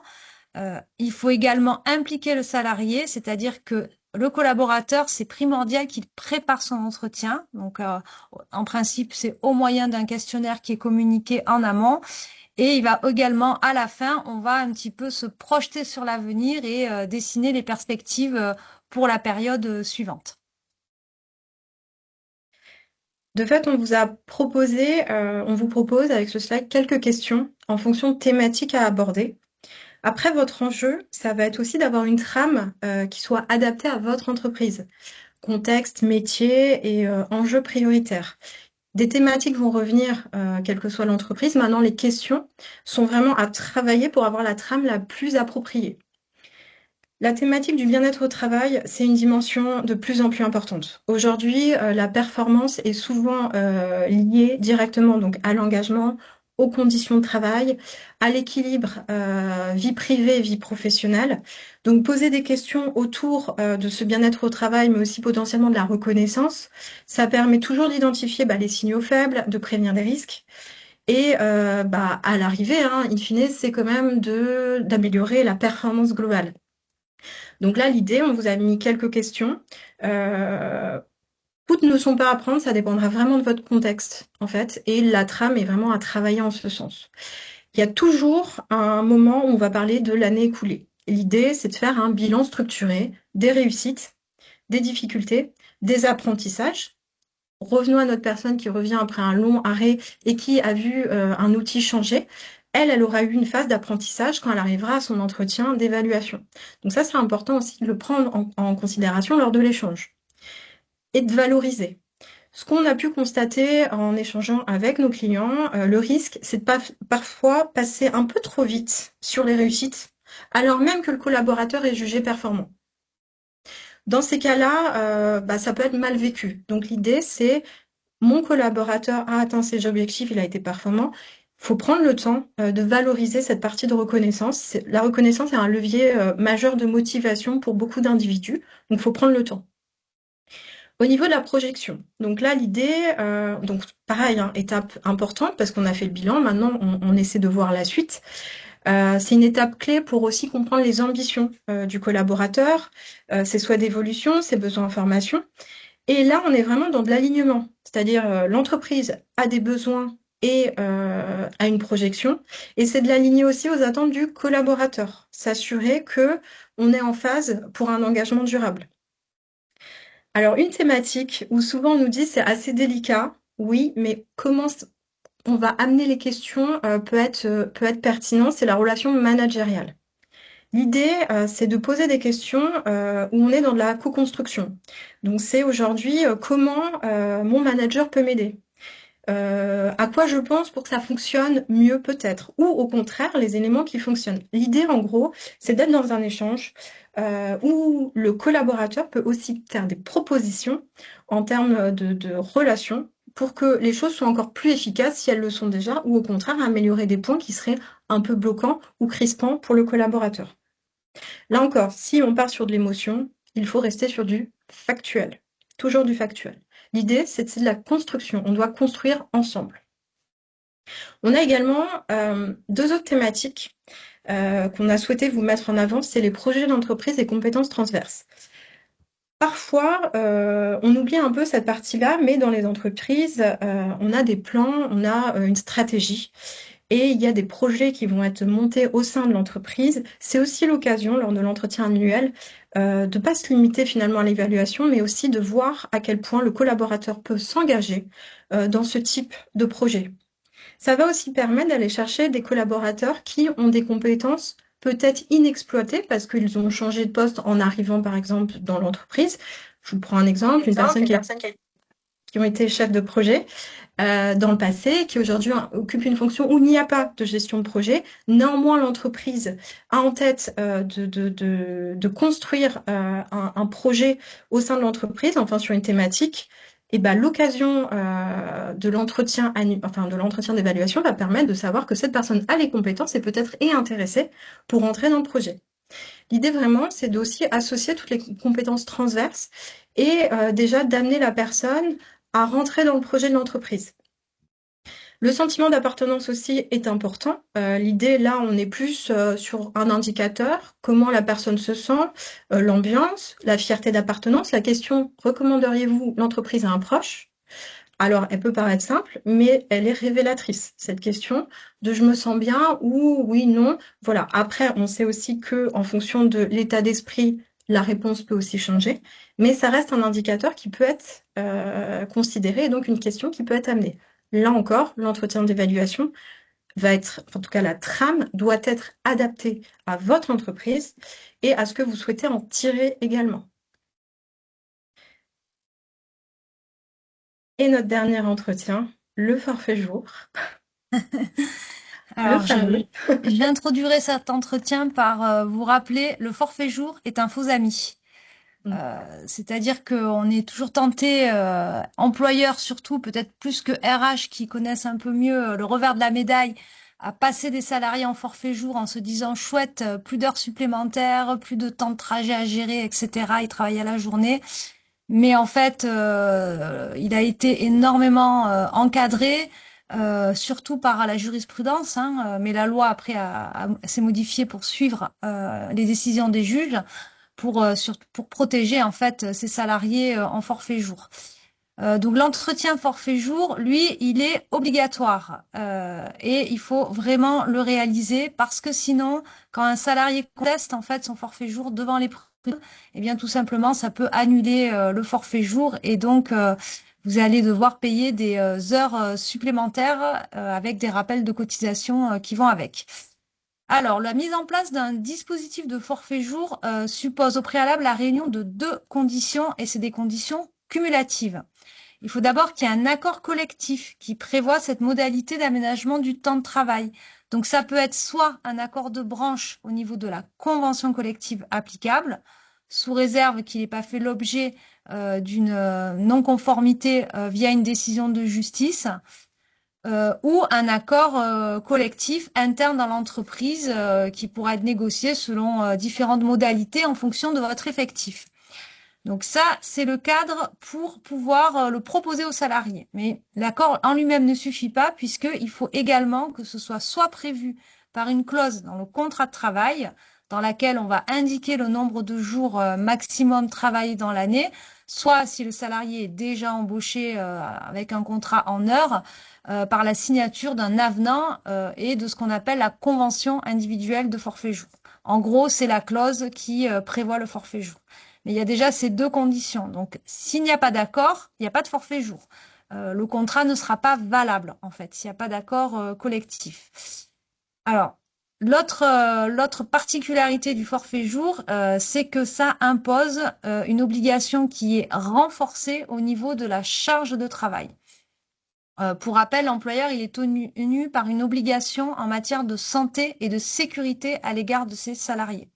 Il faut également impliquer le salarié, c'est-à-dire que le collaborateur, c'est primordial qu'il prépare son entretien. Donc, en principe, c'est au moyen d'un questionnaire qui est communiqué en amont. Et il va également, à la fin, on va un petit peu se projeter sur l'avenir et dessiner les perspectives pour la période suivante. De fait, on vous propose avec ce slide quelques questions en fonction de thématiques à aborder. Après, votre enjeu, ça va être aussi d'avoir une trame qui soit adaptée à votre entreprise. Contexte, métier et enjeux prioritaires. Des thématiques vont revenir, quelle que soit l'entreprise. Maintenant, les questions sont vraiment à travailler pour avoir la trame la plus appropriée. La thématique du bien-être au travail, c'est une dimension de plus en plus importante. Aujourd'hui, la performance est souvent liée directement donc à l'engagement, aux conditions de travail, à l'équilibre vie privée, vie professionnelle. Donc poser des questions autour de ce bien-être au travail, mais aussi potentiellement de la reconnaissance, ça permet toujours d'identifier les signaux faibles, de prévenir des risques. Et à l'arrivée, in fine, c'est quand même d'améliorer la performance globale. Donc là, l'idée, on vous a mis quelques questions. Toutes ne sont pas à prendre, ça dépendra vraiment de votre contexte, en fait, et la trame est vraiment à travailler en ce sens. Il y a toujours un moment où on va parler de l'année écoulée. L'idée, c'est de faire un bilan structuré des réussites, des difficultés, des apprentissages. Revenons à notre personne qui revient après un long arrêt et qui a vu un outil changer. Elle aura eu une phase d'apprentissage quand elle arrivera à son entretien d'évaluation. Donc ça, c'est important aussi de le prendre en considération lors de l'échange et de valoriser. Ce qu'on a pu constater en échangeant avec nos clients, le risque, c'est de parfois passer un peu trop vite sur les réussites, alors même que le collaborateur est jugé performant. Dans ces cas-là, ça peut être mal vécu. Donc l'idée, c'est mon collaborateur a atteint ses objectifs, il a été performant. Il faut prendre le temps de valoriser cette partie de reconnaissance. La reconnaissance est un levier majeur de motivation pour beaucoup d'individus, donc il faut prendre le temps. Au niveau de la projection, donc là l'idée, donc pareil, étape importante parce qu'on a fait le bilan, maintenant on essaie de voir la suite. C'est une étape clé pour aussi comprendre les ambitions du collaborateur, ses souhaits d'évolution, ses besoins en formation. Et là, on est vraiment dans de l'alignement, c'est-à-dire l'entreprise a des besoins et a une projection, et c'est de l'aligner aussi aux attentes du collaborateur, s'assurer que on est en phase pour un engagement durable. Alors, une thématique où souvent on nous dit c'est assez délicat, oui, mais comment on va amener les questions peut être pertinent, c'est la relation managériale. L'idée, c'est de poser des questions où on est dans de la co-construction. Donc, c'est aujourd'hui comment mon manager peut m'aider. À quoi je pense pour que ça fonctionne mieux peut-être, ou au contraire, les éléments qui fonctionnent. L'idée, en gros, c'est d'être dans un échange où le collaborateur peut aussi faire des propositions en termes de relations pour que les choses soient encore plus efficaces si elles le sont déjà, ou au contraire, améliorer des points qui seraient un peu bloquants ou crispants pour le collaborateur. Là encore, si on part sur de l'émotion, il faut rester sur du factuel, toujours du factuel. L'idée, c'est de la construction, on doit construire ensemble. On a également deux autres thématiques qu'on a souhaité vous mettre en avant, c'est les projets d'entreprise et compétences transverses. Parfois, on oublie un peu cette partie-là, mais dans les entreprises, on a des plans, on a une stratégie. Et il y a des projets qui vont être montés au sein de l'entreprise. C'est aussi l'occasion, lors de l'entretien annuel, de ne pas se limiter finalement à l'évaluation, mais aussi de voir à quel point le collaborateur peut s'engager dans ce type de projet. Ça va aussi permettre d'aller chercher des collaborateurs qui ont des compétences peut-être inexploitées parce qu'ils ont changé de poste en arrivant, par exemple, dans l'entreprise. Je vous prends un exemple, une personne qui ont été chefs de projet dans le passé, qui aujourd'hui occupe une fonction où il n'y a pas de gestion de projet. Néanmoins, l'entreprise a en tête de construire un projet au sein de l'entreprise, enfin sur une thématique. et ben, l'occasion de l'entretien enfin, de l'entretien d'évaluation va permettre de savoir que cette personne a les compétences et peut-être est intéressée pour entrer dans le projet. L'idée vraiment, c'est d'aussi associer toutes les compétences transverses et déjà d'amener la personne à rentrer dans le projet de l'entreprise. Le sentiment d'appartenance aussi est important. L'idée, là, on est plus sur un indicateur, comment la personne se sent, l'ambiance, la fierté d'appartenance. La question, recommanderiez-vous l'entreprise à un proche? Alors, elle peut paraître simple, mais elle est révélatrice, cette question de je me sens bien ou oui, non. Voilà. Après, on sait aussi que en fonction de l'état d'esprit, la réponse peut aussi changer, mais ça reste un indicateur qui peut être considéré et donc une question qui peut être amenée. Là encore, l'entretien d'évaluation va être, en tout cas la trame, doit être adaptée à votre entreprise et à ce que vous souhaitez en tirer également. Et notre dernier entretien, le forfait jour, le Alors, fameux. j'introduirai cet entretien par vous rappeler, le forfait jour est un faux ami. C'est-à-dire qu'on est toujours tenté, employeurs surtout, peut-être plus que RH qui connaissent un peu mieux le revers de la médaille, à passer des salariés en forfait jour en se disant chouette, plus d'heures supplémentaires, plus de temps de trajet à gérer, etc. Ils travaillent à la journée. Mais en fait, il a été énormément encadré, surtout par la jurisprudence, hein, mais la loi après s'est modifiée pour suivre les décisions des juges pour protéger en fait ses salariés en forfait jour. Donc l'entretien forfait jour, lui, il est obligatoire et il faut vraiment le réaliser parce que sinon, quand un salarié conteste en fait son forfait jour devant les prud'hommes, eh bien tout simplement, ça peut annuler le forfait jour et donc vous allez devoir payer des heures supplémentaires avec des rappels de cotisation qui vont avec. Alors, la mise en place d'un dispositif de forfait jour suppose au préalable la réunion de deux conditions, et c'est des conditions cumulatives. Il faut d'abord qu'il y ait un accord collectif qui prévoit cette modalité d'aménagement du temps de travail. Donc, ça peut être soit un accord de branche au niveau de la convention collective applicable, sous réserve qu'il n'ait pas fait l'objet d'une non-conformité via une décision de justice, ou un accord collectif interne dans l'entreprise qui pourra être négocié selon différentes modalités en fonction de votre effectif. Donc ça, c'est le cadre pour pouvoir le proposer aux salariés. Mais l'accord en lui-même ne suffit pas puisqu'il faut également que ce soit prévu par une clause dans le contrat de travail dans laquelle on va indiquer le nombre de jours maximum travaillés dans l'année, soit si le salarié est déjà embauché avec un contrat en heures, par la signature d'un avenant et de ce qu'on appelle la convention individuelle de forfait jour. En gros, c'est la clause qui prévoit le forfait jour. Mais il y a déjà ces deux conditions. Donc, s'il n'y a pas d'accord, il n'y a pas de forfait jour. Le contrat ne sera pas valable, en fait, s'il n'y a pas d'accord collectif. Alors, l'autre particularité du forfait jour, c'est que ça impose une obligation qui est renforcée au niveau de la charge de travail. Pour rappel, l'employeur il est tenu par une obligation en matière de santé et de sécurité à l'égard de ses salariés.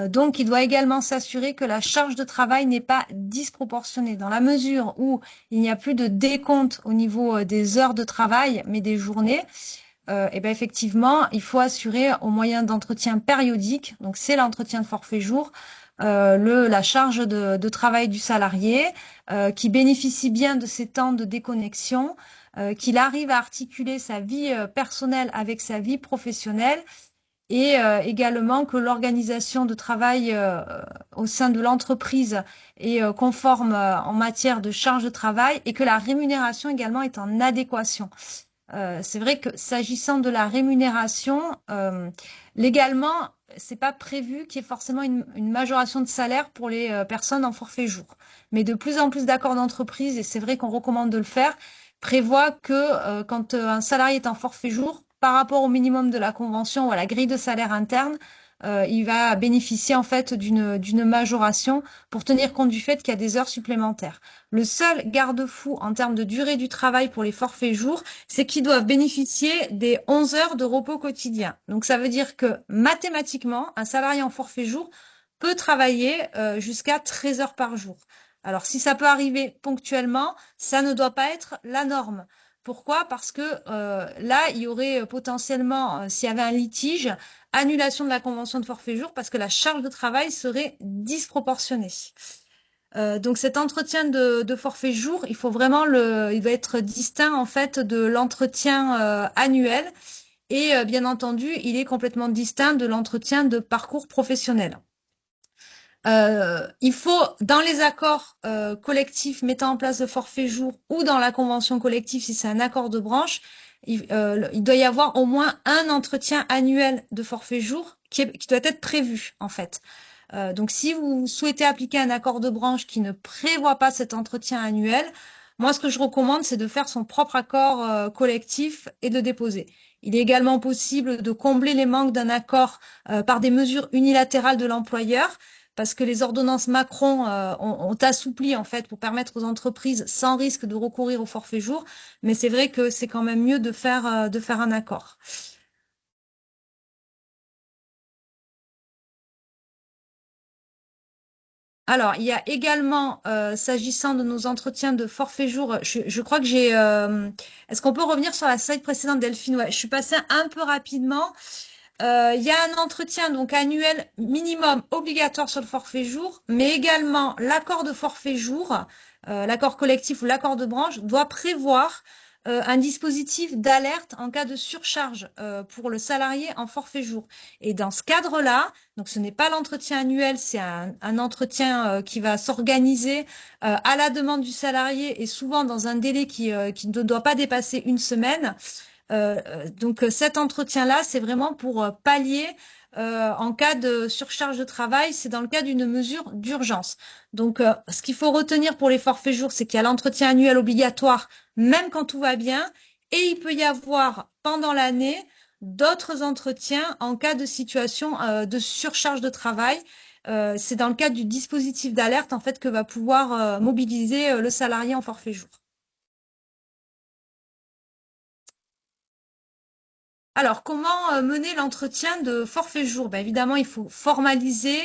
Donc, il doit également s'assurer que la charge de travail n'est pas disproportionnée, dans la mesure où il n'y a plus de décompte au niveau des heures de travail, mais des journées. Et ben effectivement, il faut assurer au moyen d'entretien périodique, donc c'est l'entretien de forfait jour, la charge de travail du salarié, qui bénéficie bien de ces temps de déconnexion, qu'il arrive à articuler sa vie personnelle avec sa vie professionnelle et également que l'organisation de travail au sein de l'entreprise est conforme en matière de charge de travail et que la rémunération également est en adéquation. C'est vrai que s'agissant de la rémunération, légalement, c'est pas prévu qu'il y ait forcément une majoration de salaire pour les personnes en forfait jour. Mais de plus en plus d'accords d'entreprise, et c'est vrai qu'on recommande de le faire, prévoit que quand un salarié est en forfait jour, par rapport au minimum de la convention ou à la grille de salaire interne, il va bénéficier en fait d'une majoration pour tenir compte du fait qu'il y a des heures supplémentaires. Le seul garde-fou en termes de durée du travail pour les forfaits jours, c'est qu'ils doivent bénéficier des 11 heures de repos quotidien. Donc ça veut dire que mathématiquement, un salarié en forfait jour peut travailler jusqu'à 13 heures par jour. Alors, si ça peut arriver ponctuellement, ça ne doit pas être la norme. Pourquoi? Parce que là, il y aurait potentiellement, s'il y avait un litige, annulation de la convention de forfait jour parce que la charge de travail serait disproportionnée. Donc cet entretien de forfait jour, il doit être distinct en fait de l'entretien annuel et bien entendu, il est complètement distinct de l'entretien de parcours professionnel. Il faut, dans les accords collectifs mettant en place le forfait jour ou dans la convention collective, si c'est un accord de branche, il doit y avoir au moins un entretien annuel de forfait jour qui doit être prévu, en fait. Donc, si vous souhaitez appliquer un accord de branche qui ne prévoit pas cet entretien annuel, moi, ce que je recommande, c'est de faire son propre accord collectif et de déposer. Il est également possible de combler les manques d'un accord par des mesures unilatérales de l'employeur, parce que les ordonnances Macron ont assoupli en fait pour permettre aux entreprises sans risque de recourir au forfait jour. Mais c'est vrai que c'est quand même mieux de faire un accord. Alors, il y a également, s'agissant de nos entretiens de forfait jour, je crois que j'ai. Est-ce qu'on peut revenir sur la slide précédente, Delphine? Ouais, je suis passée un peu rapidement. Il y a un entretien donc annuel minimum obligatoire sur le forfait jour, mais également l'accord de forfait jour, l'accord collectif ou l'accord de branche doit prévoir un dispositif d'alerte en cas de surcharge pour le salarié en forfait jour. Et dans ce cadre-là, donc ce n'est pas l'entretien annuel, c'est un entretien qui va s'organiser à la demande du salarié et souvent dans un délai qui ne doit pas dépasser une semaine. Donc cet entretien-là, c'est vraiment pour pallier en cas de surcharge de travail, c'est dans le cas d'une mesure d'urgence. Donc ce qu'il faut retenir pour les forfaits jours, c'est qu'il y a l'entretien annuel obligatoire, même quand tout va bien, et il peut y avoir pendant l'année d'autres entretiens en cas de situation de surcharge de travail. C'est dans le cadre du dispositif d'alerte en fait que va pouvoir mobiliser le salarié en forfait jour. Alors, comment mener l'entretien de forfait jour? Ben, évidemment, il faut formaliser,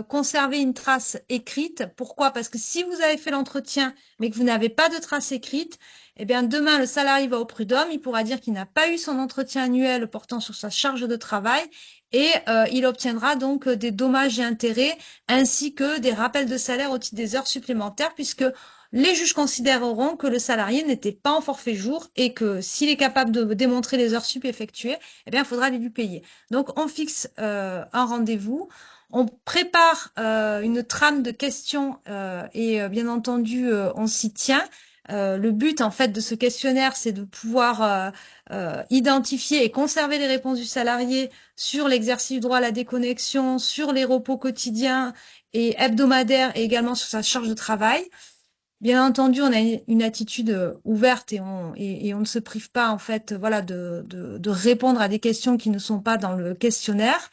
conserver une trace écrite. Pourquoi? Parce que si vous avez fait l'entretien, mais que vous n'avez pas de trace écrite, eh bien, demain, le salarié va au prud'homme, il pourra dire qu'il n'a pas eu son entretien annuel portant sur sa charge de travail et il obtiendra donc des dommages et intérêts ainsi que des rappels de salaire au titre des heures supplémentaires puisque les juges considéreront que le salarié n'était pas en forfait jour et que s'il est capable de démontrer les heures sup effectuées, eh bien, il faudra les lui payer. Donc, on fixe un rendez-vous. On prépare une trame de questions et bien entendu, on s'y tient. Le but en fait de ce questionnaire, c'est de pouvoir identifier et conserver les réponses du salarié sur l'exercice du droit à la déconnexion, sur les repos quotidiens et hebdomadaires et également sur sa charge de travail. Bien entendu, on a une attitude ouverte et on ne se prive pas en fait, voilà, de répondre à des questions qui ne sont pas dans le questionnaire.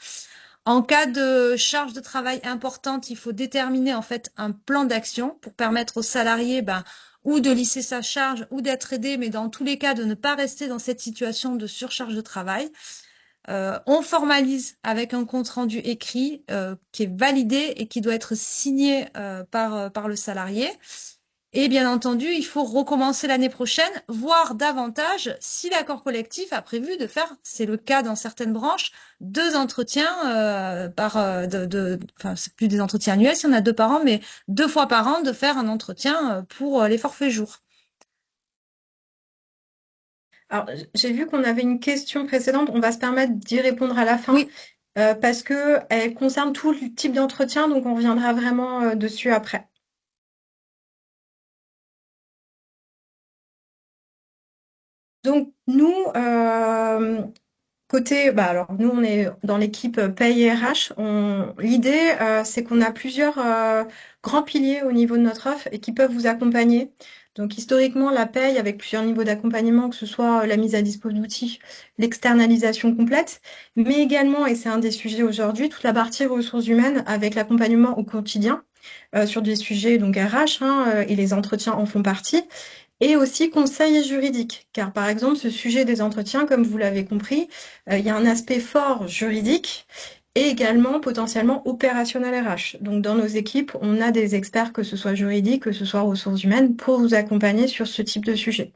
En cas de charge de travail importante, il faut déterminer en fait un plan d'action pour permettre aux salariés, ben, ou de lisser sa charge ou d'être aidé, mais dans tous les cas de ne pas rester dans cette situation de surcharge de travail. On formalise avec un compte rendu écrit qui est validé et qui doit être signé par le salarié. Et bien entendu, il faut recommencer l'année prochaine, voire davantage, si l'accord collectif a prévu de faire, c'est le cas dans certaines branches, deux entretiens enfin c'est plus des entretiens annuels si on a deux par an, mais deux fois par an de faire un entretien pour les forfaits jours. Alors, j'ai vu qu'on avait une question précédente, on va se permettre d'y répondre à la fin, Oui, parce que elle concerne tout le type d'entretien, donc on reviendra vraiment dessus après. Donc nous, côté, bah alors nous on est dans l'équipe paye et RH. L'idée c'est qu'on a plusieurs grands piliers au niveau de notre offre et qui peuvent vous accompagner. Donc historiquement la paye avec plusieurs niveaux d'accompagnement, que ce soit la mise à disposition d'outils, l'externalisation complète, mais également, et c'est un des sujets aujourd'hui, toute la partie ressources humaines avec l'accompagnement au quotidien sur des sujets donc RH et les entretiens en font partie. Et aussi conseil juridique, car par exemple, ce sujet des entretiens, comme vous l'avez compris, il y a un aspect fort juridique et également potentiellement opérationnel RH. Donc dans nos équipes, on a des experts, que ce soit juridiques, que ce soit ressources humaines, pour vous accompagner sur ce type de sujet.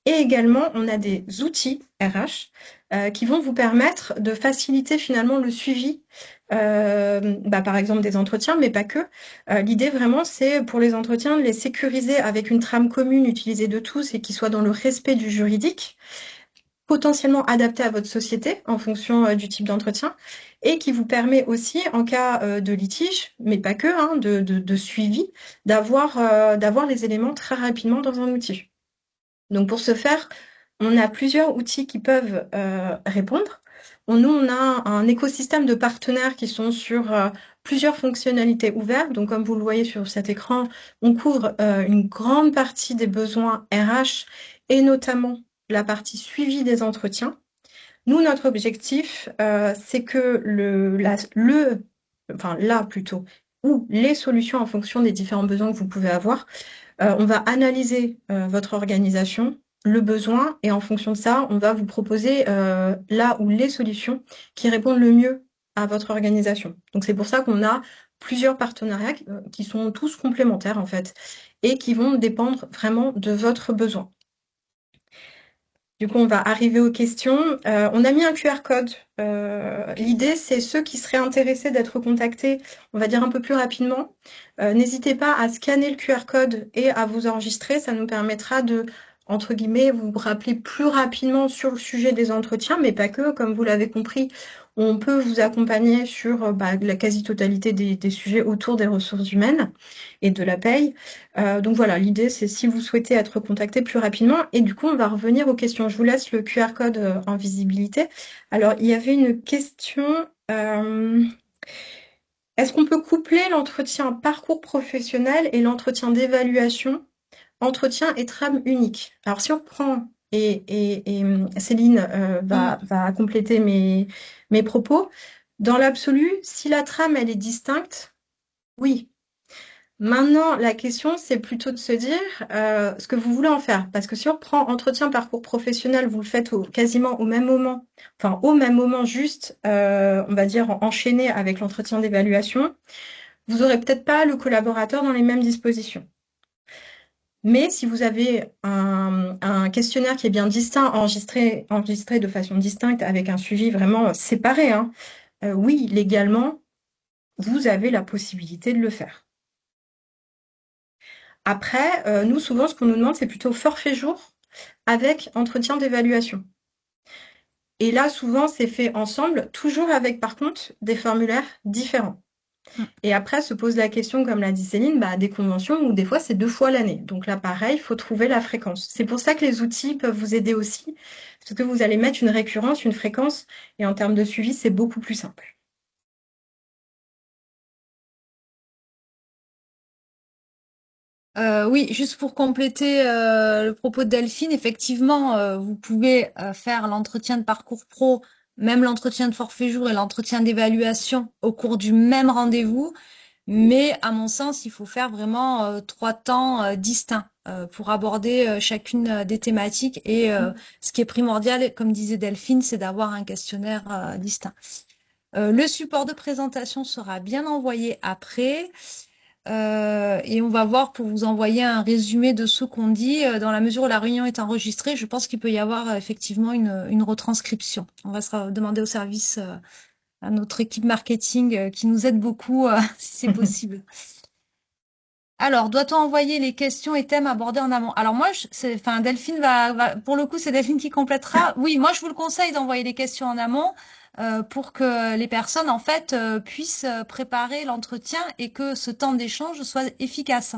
Et également, on a des outils RH qui vont vous permettre de faciliter finalement le suivi, par exemple des entretiens, mais pas que. L'idée vraiment, c'est pour les entretiens de les sécuriser avec une trame commune utilisée de tous et qui soit dans le respect du juridique, potentiellement adapté à votre société en fonction du type d'entretien, et qui vous permet aussi, en cas de litige, mais pas que, hein, de suivi, d'avoir les éléments très rapidement dans un outil. Donc pour ce faire, on a plusieurs outils qui peuvent répondre. Nous, on a un écosystème de partenaires qui sont sur plusieurs fonctionnalités ouvertes. Donc comme vous le voyez sur cet écran, on couvre une grande partie des besoins RH et notamment la partie suivi des entretiens. Nous, notre objectif, c'est que là plutôt, ou les solutions en fonction des différents besoins que vous pouvez avoir, on va analyser votre organisation, le besoin, et en fonction de ça, on va vous proposer là où les solutions qui répondent le mieux à votre organisation. Donc c'est pour ça qu'on a plusieurs partenariats qui sont tous complémentaires en fait, et qui vont dépendre vraiment de votre besoin. Du coup, on va arriver aux questions. On a mis un QR code. L'idée, c'est ceux qui seraient intéressés d'être contactés, on va dire un peu plus rapidement. N'hésitez pas à scanner le QR code et à vous enregistrer. Ça nous permettra de, entre guillemets, vous rappeler plus rapidement sur le sujet des entretiens, mais pas que. Comme vous l'avez compris, on peut vous accompagner sur la quasi-totalité des sujets autour des ressources humaines et de la paye. Donc voilà, l'idée, c'est si vous souhaitez être contacté plus rapidement. Et du coup, on va revenir aux questions. Je vous laisse le QR code en visibilité. Alors, il y avait une question. Est-ce qu'on peut coupler l'entretien parcours professionnel et l'entretien d'évaluation, entretien et trame unique? Alors, si on reprend, et Céline va compléter mes propos, dans l'absolu, si la trame, elle est distincte, oui. Maintenant, la question, c'est plutôt de se dire ce que vous voulez en faire. Parce que si on reprend entretien, parcours professionnel, vous le faites quasiment au même moment, enfin au même moment juste, on va dire enchaîné avec l'entretien d'évaluation, vous aurez peut-être pas le collaborateur dans les mêmes dispositions. Mais si vous avez un questionnaire qui est bien distinct, enregistré de façon distincte, avec un suivi vraiment séparé, hein, oui, légalement, vous avez la possibilité de le faire. Après, nous, souvent, ce qu'on nous demande, c'est plutôt forfait jour avec entretien d'évaluation. Et là, souvent, c'est fait ensemble, toujours avec, par contre, des formulaires différents. Et après, se pose la question, comme l'a dit Céline, des conventions où des fois, c'est 2 fois l'année. Donc là, pareil, il faut trouver la fréquence. C'est pour ça que les outils peuvent vous aider aussi, parce que vous allez mettre une récurrence, une fréquence, et en termes de suivi, c'est beaucoup plus simple. Oui, juste pour compléter le propos de Delphine, effectivement, vous pouvez faire l'entretien de parcours pro, même l'entretien de forfait jour et l'entretien d'évaluation au cours du même rendez-vous, mais à mon sens, il faut faire vraiment 3 temps distincts pour aborder chacune des thématiques. Et ce qui est primordial, comme disait Delphine, c'est d'avoir un questionnaire distinct. Le support de présentation sera bien envoyé après. Et on va voir pour vous envoyer un résumé de ce qu'on dit. Dans la mesure où la réunion est enregistrée, je pense qu'il peut y avoir effectivement une retranscription. On va se demander au service, à notre équipe marketing qui nous aide beaucoup, si c'est possible. Alors, doit-on envoyer les questions et thèmes abordés en amont? Alors moi, Delphine pour le coup, c'est Delphine qui complétera. Oui, moi, je vous le conseille d'envoyer les questions en amont pour que les personnes, en fait, puissent préparer l'entretien et que ce temps d'échange soit efficace.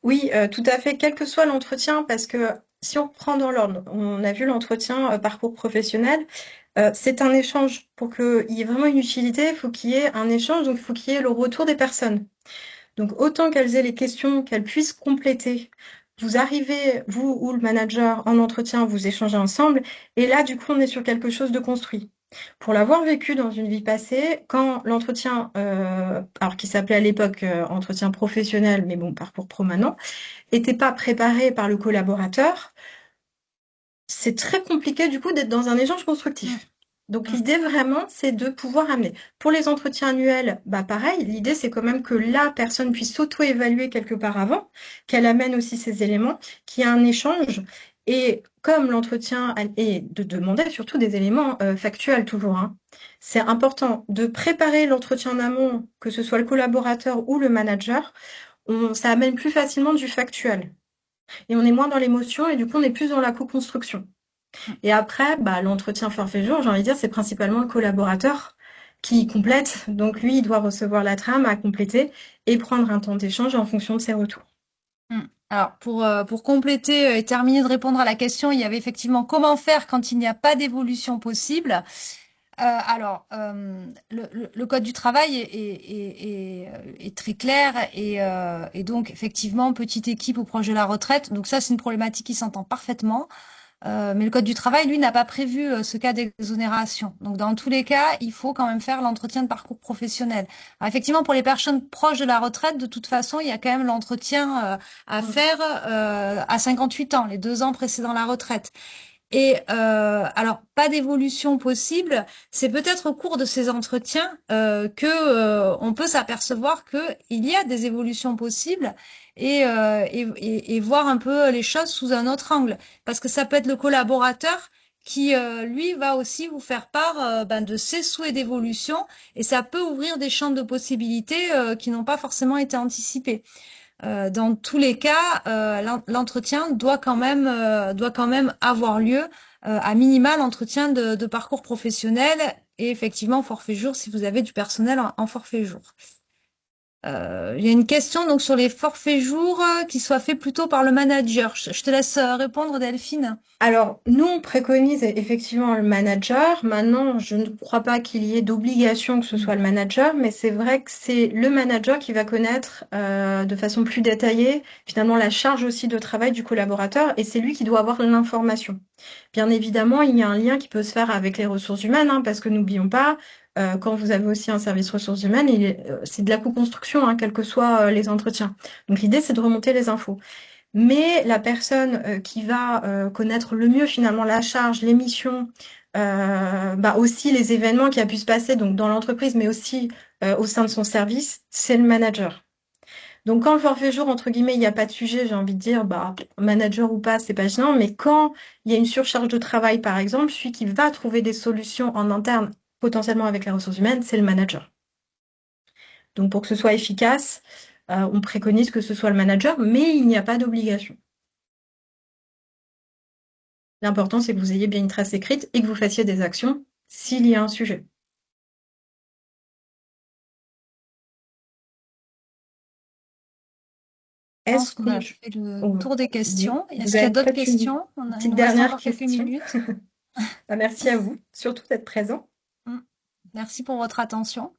Oui, tout à fait, quel que soit l'entretien, parce que si on reprend dans l'ordre, on a vu l'entretien parcours professionnel, c'est un échange. Pour qu'il y ait vraiment une utilité, il faut qu'il y ait un échange, donc il faut qu'il y ait le retour des personnes. Donc autant qu'elles aient les questions, qu'elles puissent compléter. Vous arrivez, vous ou le manager, en entretien, vous échangez ensemble, et là, du coup, on est sur quelque chose de construit. Pour l'avoir vécu dans une vie passée, quand l'entretien, alors qui s'appelait à l'époque entretien professionnel, mais bon, parcours pro maintenant, était pas préparé par le collaborateur, c'est très compliqué du coup d'être dans un échange constructif. Donc Mm. l'idée vraiment, c'est de pouvoir amener. Pour les entretiens annuels, bah pareil, l'idée c'est quand même que la personne puisse s'auto-évaluer quelque part avant, qu'elle amène aussi ses éléments, qu'il y ait un échange. Et comme l'entretien est de demander surtout des éléments factuels toujours, hein. C'est important de préparer l'entretien en amont, que ce soit le collaborateur ou le manager. Ça amène plus facilement du factuel. Et on est moins dans l'émotion et du coup on est plus dans la co-construction. Et après, bah, l'entretien forfait jour, j'ai envie de dire, c'est principalement le collaborateur qui complète. Donc lui, il doit recevoir la trame à compléter et prendre un temps d'échange en fonction de ses retours. Mm. Alors, pour compléter et terminer de répondre à la question, il y avait effectivement comment faire quand il n'y a pas d'évolution possible. Le code du travail est très clair et donc effectivement petite équipe ou proche de la retraite. Donc ça, c'est une problématique qui s'entend parfaitement. Mais le code du travail, lui, n'a pas prévu ce cas d'exonération. Donc, dans tous les cas, il faut quand même faire l'entretien de parcours professionnel. Alors, effectivement, pour les personnes proches de la retraite, de toute façon, il y a quand même l'entretien à Mm. faire à 58 ans, les 2 ans précédant la retraite. Et alors, pas d'évolution possible. C'est peut-être au cours de ces entretiens que on peut s'apercevoir que il y a des évolutions possibles et voir un peu les choses sous un autre angle. Parce que ça peut être le collaborateur qui, lui, va aussi vous faire part de ses souhaits d'évolution et ça peut ouvrir des champs de possibilités qui n'ont pas forcément été anticipés. Dans tous les cas, l'entretien doit quand même avoir lieu, à minima l'entretien de parcours professionnel et effectivement forfait jour si vous avez du personnel en forfait jour. Il y a une question donc sur les forfaits jours qui soient faits plutôt par le manager. Je te laisse répondre, Delphine. Alors, nous, on préconise effectivement le manager. Maintenant, je ne crois pas qu'il y ait d'obligation que ce soit le manager, mais c'est vrai que c'est le manager qui va connaître de façon plus détaillée, finalement, la charge aussi de travail du collaborateur, et c'est lui qui doit avoir l'information. Bien évidemment, il y a un lien qui peut se faire avec les ressources humaines, hein, parce que n'oublions pas, quand vous avez aussi un service ressources humaines, c'est de la co-construction, hein, quels que soient les entretiens. Donc l'idée, c'est de remonter les infos. Mais la personne qui va connaître le mieux finalement la charge, les missions, bah aussi les événements qui a pu se passer donc dans l'entreprise, mais aussi au sein de son service, c'est le manager. Donc quand le forfait jour, entre guillemets, il n'y a pas de sujet, j'ai envie de dire, bah, manager ou pas, c'est pas gênant, mais quand il y a une surcharge de travail, par exemple, celui qui va trouver des solutions en interne, potentiellement avec les ressources humaines, c'est le manager. Donc pour que ce soit efficace, on préconise que ce soit le manager, mais il n'y a pas d'obligation. L'important, c'est que vous ayez bien une trace écrite et que vous fassiez des actions s'il y a un sujet. Je pense Est-ce qu'on a qu'on... fait le oh, tour des oui, questions. vous Est-ce qu'il y a avez d'autres peut-être questions? Il petite nous reste dernière encore quelques question. minutes. Bah, merci à vous, surtout d'être présent. Mm. Merci pour votre attention.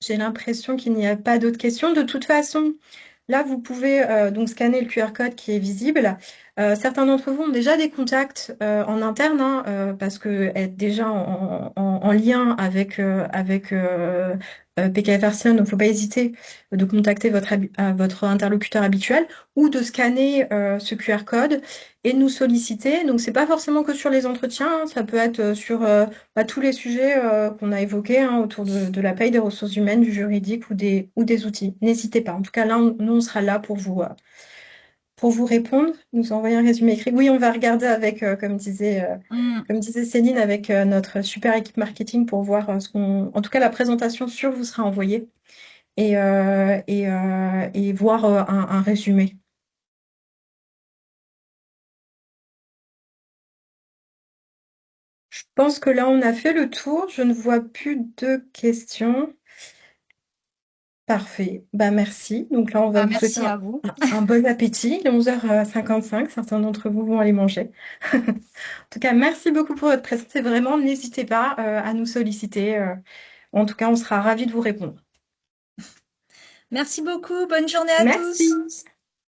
J'ai l'impression qu'il n'y a pas d'autres questions. De toute façon, là, vous pouvez donc scanner le QR code qui est visible. Certains d'entre vous ont déjà des contacts en interne, hein, parce que être déjà en lien avec PKF Artisan, donc il ne faut pas hésiter de contacter votre interlocuteur habituel ou de scanner ce QR code et de nous solliciter. Donc c'est pas forcément que sur les entretiens, hein, ça peut être sur tous les sujets qu'on a évoqués, hein, autour de la paye, des ressources humaines, du juridique ou des outils. N'hésitez pas. En tout cas, là, nous, on sera là pour vous répondre, nous envoyer un résumé écrit. Oui, on va regarder avec, Mm. comme disait Céline, avec notre super équipe marketing pour voir ce qu'on... En tout cas, la présentation sur vous sera envoyée et voir un résumé. Je pense que là, on a fait le tour. Je ne vois plus de questions. Parfait. Bah, merci. Donc là, on va Bah, vous souhaiter merci à vous. un bon appétit. Il est 11h55. Certains d'entre vous vont aller manger. En tout cas, merci beaucoup pour votre présence et vraiment, n'hésitez pas à nous solliciter. En tout cas, on sera ravis de vous répondre. Merci beaucoup. Bonne journée à tous. Merci.